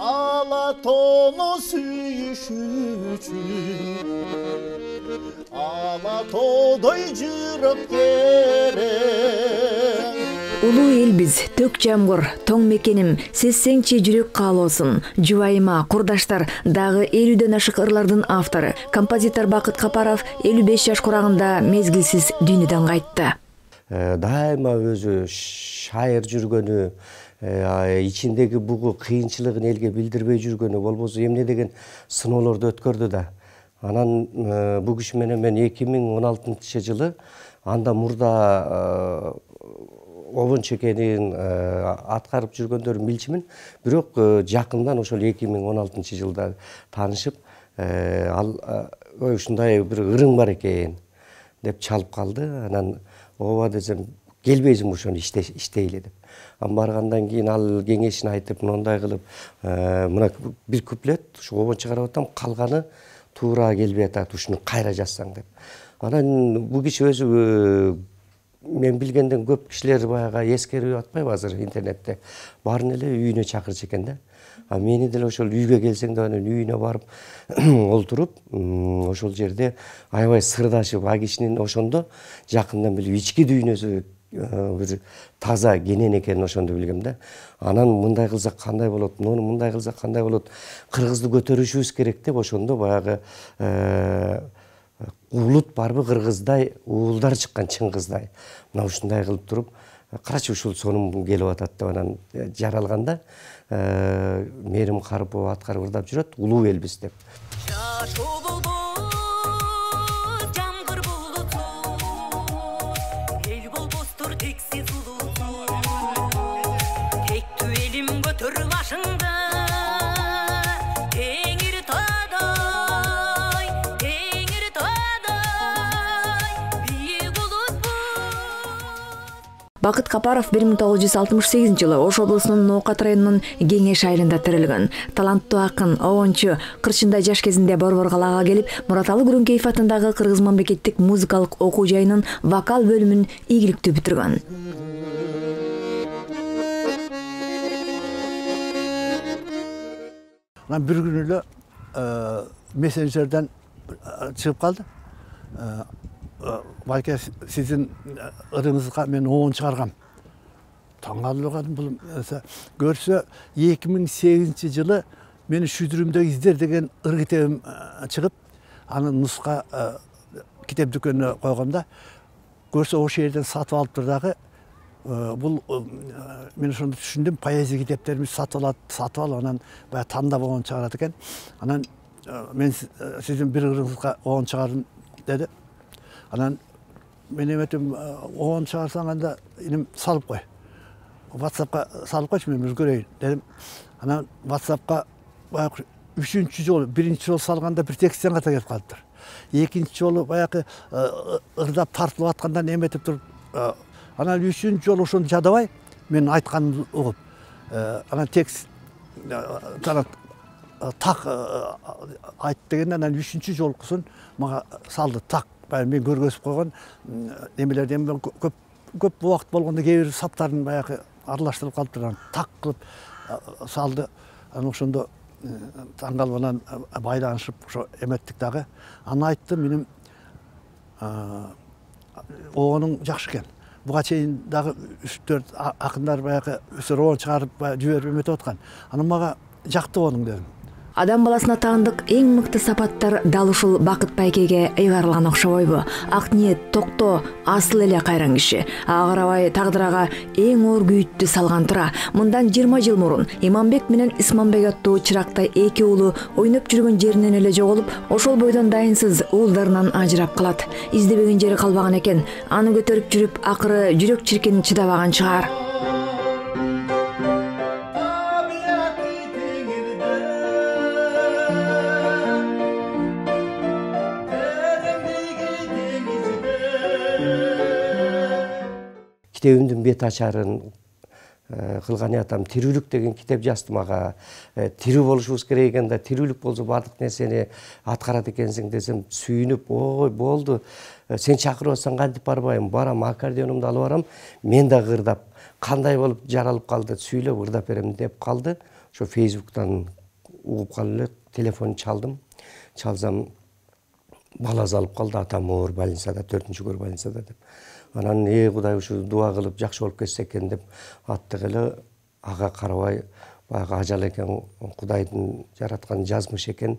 Alatonu süyüşücü Alato'day jırıp gerek Улуу элбиз, төк жамгыр, тоң мекеним, сессеңчи жүрөк каалоосун, жубайыма, курдаштар, дагы 50ден ашык ырлардын автору, композитор Бакыт Капаров 55 жаш курагында мезгилсиз дүйнөдөн кайтты. Дайыма өзү шайыр жүргөнү, ичиндеги бугу кыйынчылыгын элге билдирбей жүргөнү, болбосо эмне деген сыноолорду өткөрдү да. Анан бул киши менен мен 2016-жылы анда мурда обончу экенин аткарып жүргөндөрүн билчимин. Бирок жакындан ошол 2016-жылда таанышып, ал ушундай бир ырың бар экен деп чалып калды. Анан ооба десем, келбейсиңби ошону иштейле деп. Баргандан кийин ал кеңешин айтып, мындай кылып, мына бир куплет ушу обон чыгарып атам, калганы туура келбей атат, ушуну кайра жазсаң деп. Анан бул киши өзү мен билгенден көп кишилер баягы эскерип атпайбы азыр интернетте. Баарын эле үйүнө чакырчу экен да. Мени деле ошол үйгө келсең да анын үйүнө барып олтуруп, ошол жерде аябай сырдашып, а кишинин ошондо жакындан билип ички дүйнөсү бир таза кенен экенин ошондо билгем да. Анан мындай кылсак кандай болот, муну мындай кылсак кандай болот, кыргызды көтөрүшүбүз керек деп ошондо баягы улут барбы кыргыздай, уулдар чыккан чыңгыздай. Мына ушундай кылып туруп, карачы ушул сонум келип атат деп анан жаралганда Мээрим Карыпова аткарып ырдап жүрөт, улуу элбиз деп. Бакыт Капаров 1968-жылы Ош облусунун Ноокат районунун Кеңеш айылында тирилген. Таланттуу акын, обончу, 40 жаш кезинде Борбор калаага келип, Мураталы Күрөңкеев атындагы Кыргыз мамлекеттик музыкалык окуу жайынын вокал бөлүмүн ийгиликтүү бүтүргөн. Bir gün эле мессенджерден чыгып калды. Балке sizin ырыңызга мен оон чыгаргам. Таң калдырган бул көрсө 2008-жылы мени шүдүрүмдөгү издер деген ыр китебим чыгып, аны нуска китеп дүкөнүнө койгомда көрсө ошол жерден сатып алыптыр дагы. Бул мен ошондо түшүндүм, поэзия китептеримди сатып алып, анан баягы тандап оон чыгарат экен. Анан мен sizin бир ырыңызга оон чыгардым деди. Анан мен эметим, оон чыгарсаң анда иним салып кой. WhatsApp'ка салып койчу, мен бир көрөйүн дедим. Анан WhatsApp'ка баягы 3-чү жолу, 1-чи жолу салганда бир текстен ката келип калыптыр. 2-чи жолу баягы ырдап тартылып аткандан эметип туруп, анан 3-чү жолу ошону жадабай, мен айтканымды угуп, анан текст так айт дегенде, анан 3-чү жолкусун мага салды так. Мен көргөзүп койгон немелерден көп убакыт болгондо кээ бир саптарын баягы аралаштырып калыптыр, анан так кылып салды. Анан ошондо таң калып анан байланышып ошо эметтик дагы. Анан айттым, менин оонуң жакшы экен. Буга чейин дагы 3-4 акындар баягы оон чыгарып жиберип эметип аткан. Анан мага жакты оонуң дедим. Адам баласына таандык эң мыкты сапаттар дал ушул Бакыт байкеге ыйгарылган окшобойбу? Ак ниет, токтоо, асыл эле кайран киши. Ага карабай тагдырага эң оор күйүттү салган тура. Мындан 20 жыл мурун Иманбек менен Исманбек аттуу чырактай эки уулу ойноп жүргөн жеринен эле жоголуп, ошол бойдон дайынсыз уулдарынан ажырап калат. Издебеген жери калбаган экен. Аны көтөрүп жүрүп, акыры жүрөк чиркени чыдабаган чыгар. Китебимдин бет ачарын кылган атам, тирүүлүк деген китеп жаздым ага. Тирүү болушубуз керек экен да, тирүүлүк болсо бардык нерсени аткарат экенсиң десем, сүйүнүп, ой болду. Сен чакырып атсаң кантип барбайм, барам, аккордеонумду алып барам, мен да ырдап, кандай болуп жаралып калды, сүйлөп ырдап берем деп калды. ошо Facebook'tan угуп калып эле телефон чалдым. Чалсам бала алып калды, атам оор больницада, 4-көр больницада деп. Анан Кудай ушу дуа кылып жакшы болуп кетсе экен деп аттык эле ага карабай баягы ажал экен, Кудайдын жараткан жазмыш экен,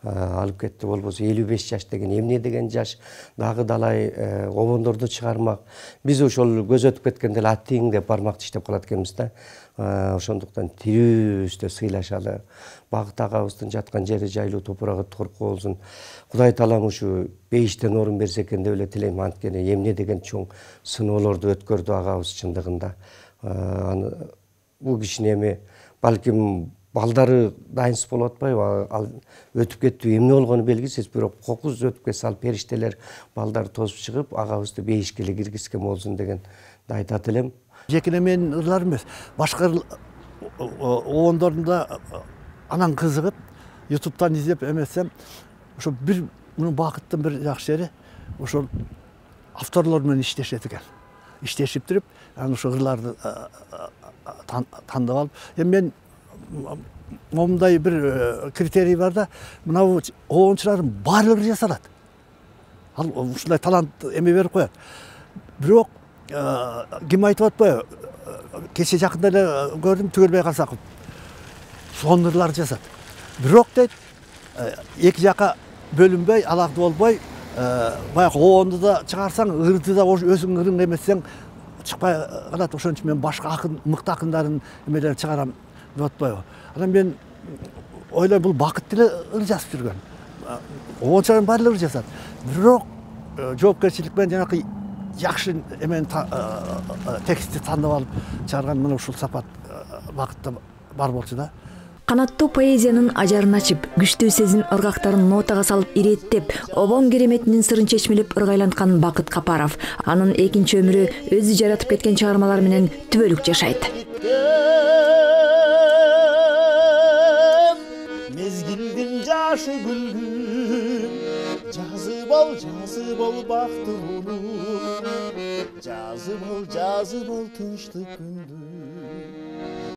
алып кетти. Болбосо 55 жаш деген эмне деген жаш, дагы далай обондорду чыгармак. Биз ошол көз өтүп кеткенде эле аттиң деп бармак тиштеп калат экенбиз да. Ошондуктан тирүүбүздө сыйлашалы, Багыт агабыздын жаткан жери жайлуу, топурагы торко болсун. Кудай таалам ушу бейиштен орун берсе экен деп эле тилейм. Анткени эмне деген чоң сыноолорду өткөрдү агабыз чындыгында. Бул кишинин эми балким балдары дайынсыз болуп атпайбы, ал өтүп кеттиби, эмне болгону белгисиз, бирок кокуз өтүп кетсе ал периштелер балдарды тосуп чыгып агабызды бейишке эле киргизген болсун деген айтат элем. Жекене менин ырлар эмес, башка обондордун анан кызыгып YouTube'дан издеп эмесем, ошо бир муну Бакыттын бир жакшы жери, ошол авторлор менен иштешет экен. Иштешип туруп, анан ошо ырларды тандап алып, эми мен момундай бир критерий бар да, мынау обончулардын баардыгы жасалат. Ал ушундай талант эме берип коет. Бирок ким айтып атпайбы? Кече жакында эле көрдүм, Түгөлбай Карсаков. Сонун ырлар жасат. Бирок дейт, эки жака бөлүнбөй, алакты болбой, баягы обонду да чыгарсаң, ырды да өзүң ырың эмесең чыкпай калат. Ошон үчүн мен башка акын, мыкты акындардын эмелерин чыгарам деп атпайбы. Анан мен ойлойм, бул Бакыт деле ыр жазып жүргөн. Обончулардын баардыгы ыр жазат. Бирок жоопкерчилик менен жанакы жакшы эмени текстти тандап алып чыгарган мына ушул сапат Бакытта бар болчу да. Канаттуу поэзиянын ажарын ачып, күчтүү сезим ыргактарын нотага салып иреттеп, обон кереметинин сырын чечмелеп ыргайланткан Бакыт Капаров анын экинчи өмүрү өзү жаратып кеткен чыгармалар менен түбөлүк жашайт. Mezgildin жашы күлгүн, жазып ал бактылуу, жазып ал тынчтык күндү.